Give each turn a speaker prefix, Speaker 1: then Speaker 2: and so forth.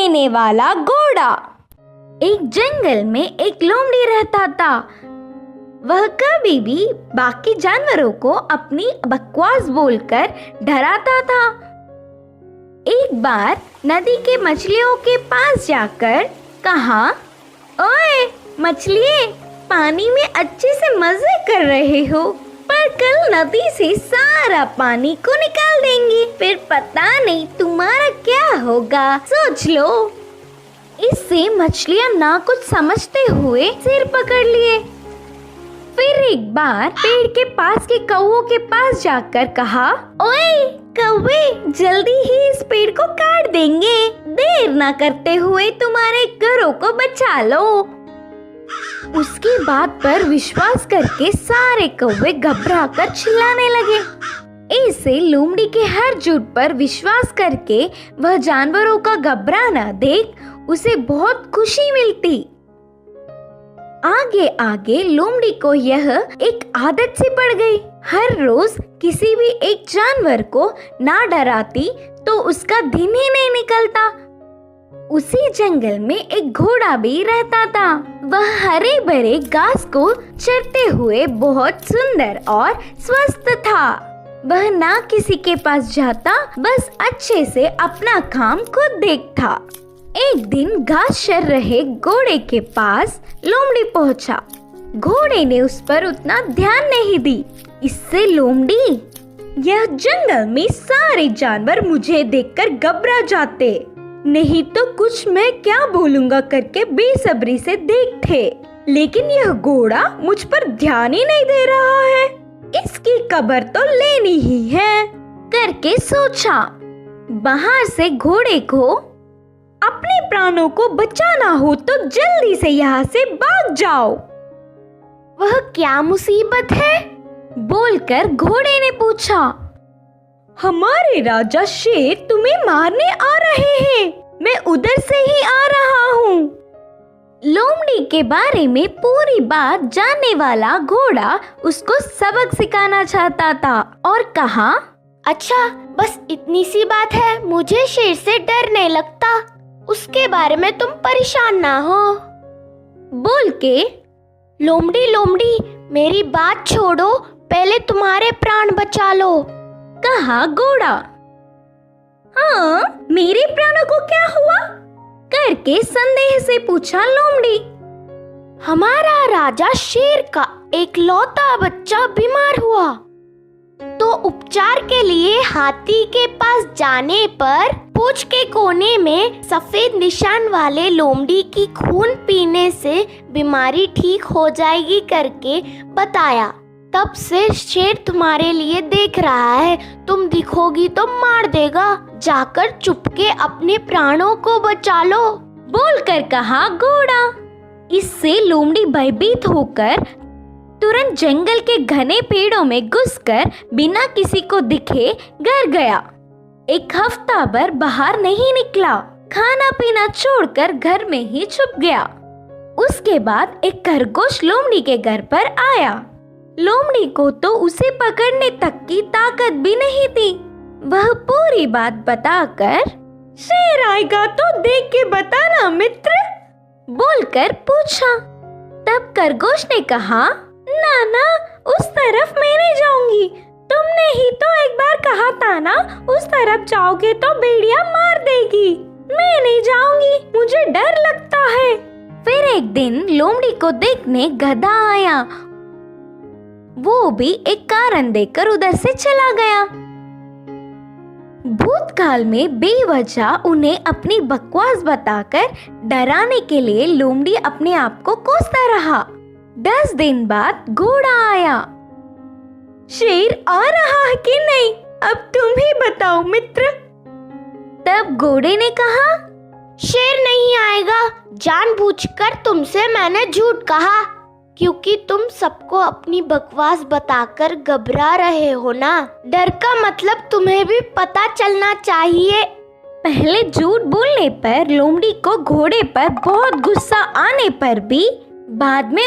Speaker 1: देने वाला घोड़ा। एक जंगल में एक लोमड़ी रहता था। वह कभी भी बाकी जानवरों को अपनी बकवास बोलकर डराता था। एक बार नदी के मछलियों के पास जाकर कहा, ओए मछलिए, पानी में अच्छे से मजे कर रहे हो, पर कल नदी से सारा पानी को निकाल देंगे, फिर पता नहीं तुम्हारा क्या होगा, सोच लो। इससे मछलियां ना कुछ समझते हुए सिर पकड़ लिए। फिर एक बार पेड़ के पास के कौवों के पास जाकर कहा, ओए कौवे, जल्दी ही इस पेड़ को काट देंगे, देर ना करते हुए तुम्हारे घरों को बचा लो। उसकी बात पर विश्वास करके सारे कौवे घबराकर चिल्लाने लगे। ऐसे लोमड़ी के हर झूठ पर विश्वास करके वह जानवरों का घबराना देख उसे बहुत खुशी मिलती। आगे आगे लोमड़ी को यह एक आदत सी पड़ गई। हर रोज किसी भी एक जानवर को ना डराती तो उसका दिन ही नहीं निकलता। उसी जंगल में एक घोड़ा भी रहता था। वह हरे भरे घास को चरते हुए बहुत सुंदर और स्वस्थ था। वह ना किसी के पास जाता, बस अच्छे से अपना काम खुद देखता। एक दिन घास चर रहे घोड़े के पास लोमड़ी पहुंचा। घोड़े ने उस पर उतना ध्यान नहीं दी। इससे लोमड़ी, यह जंगल में सारे जानवर मुझे देखकर घबरा जाते, नहीं तो कुछ मैं क्या बोलूंगा करके बेसब्री से देखते, लेकिन यह घोड़ा मुझ पर ध्यान ही नहीं दे रहा है, इसकी खबर तो लेनी ही है करके सोचा। बाहर से घोड़े को अपने प्राणों को बचाना हो तो जल्दी से यहाँ से भाग जाओ। वह क्या मुसीबत है? बोलकर घोड़े ने पूछा। हमारे राजा शेर तुम्हें मारने आ रहे हैं, मैं उधर से ही आ रहा हूँ। लोमड़ी के बारे में पूरी बात जानने वाला घोड़ा उसको सबक सिखाना चाहता था और कहा, अच्छा बस इतनी सी बात है, मुझे शेर से डर नहीं लगता, उसके बारे में तुम परेशान ना हो। बोल के लोमड़ी लोमड़ी मेरी बात छोड़ो, पहले तुम्हारे प्राण बचा लो, कहा घोड़ा। हाँ, मेरे प्राणों को क्या हुआ? करके संदेह से पूछा लोमड़ी। हमारा राजा शेर का एक लौता बच्चा बीमार हुआ, तो उपचार के लिए हाथी के पास जाने पर पूंछ के कोने में सफेद निशान वाले लोमड़ी की खून पीने से बीमारी ठीक हो जाएगी करके बताया। तब से शेर तुम्हारे लिए देख रहा है, तुम दिखोगी तो मार देगा, जाकर चुपके अपने प्राणों को बचा लो, बोलकर कहा घोड़ा। इससे लोमड़ी भयभीत होकर तुरंत जंगल के घने पेड़ों में घुसकर बिना किसी को दिखे घर गया। एक हफ्ता भर बाहर नहीं निकला, खाना पीना छोड़कर घर में ही छुप गया। उसके बाद एक खरगोश लोमड़ी के घर पर आया। लोमड़ी को तो उसे पकड़ने तक की ताकत भी नहीं थी। वह पूरी बात बताकर, शेर आएगा तो देख के बताना मित्र, बोलकर पूछा। तब खरगोश ने कहा, ना ना, उस तरफ मैं नहीं जाऊंगी, तुमने ही तो एक बार कहा था ना, उस तरफ जाओगे तो भेड़िया मार देगी, मैं नहीं जाऊंगी, मुझे डर लगता है। फिर एक दिन लोमड़ी को देखने गधा आया। वो भी एक कारण देकर उधर से चला गया। भूतकाल में बेवजह उन्हें अपनी बकवास बताकर डराने के लिए लोमड़ी अपने आप को कोसता रहा। 10 दिन बाद घोड़ा आया। शेर आ रहा है कि नहीं, अब तुम ही बताओ मित्र। तब घोड़े ने कहा, शेर नहीं आएगा, जानबूझकर तुमसे मैंने झूठ कहा, क्योंकि तुम सबको अपनी बकवास बताकर घबरा रहे हो ना। डर का मतलब तुम्हें भी पता चलना चाहिए। पहले झूठ बोलने पर लोमड़ी को घोड़े पर बहुत गुस्सा आने पर भी बाद में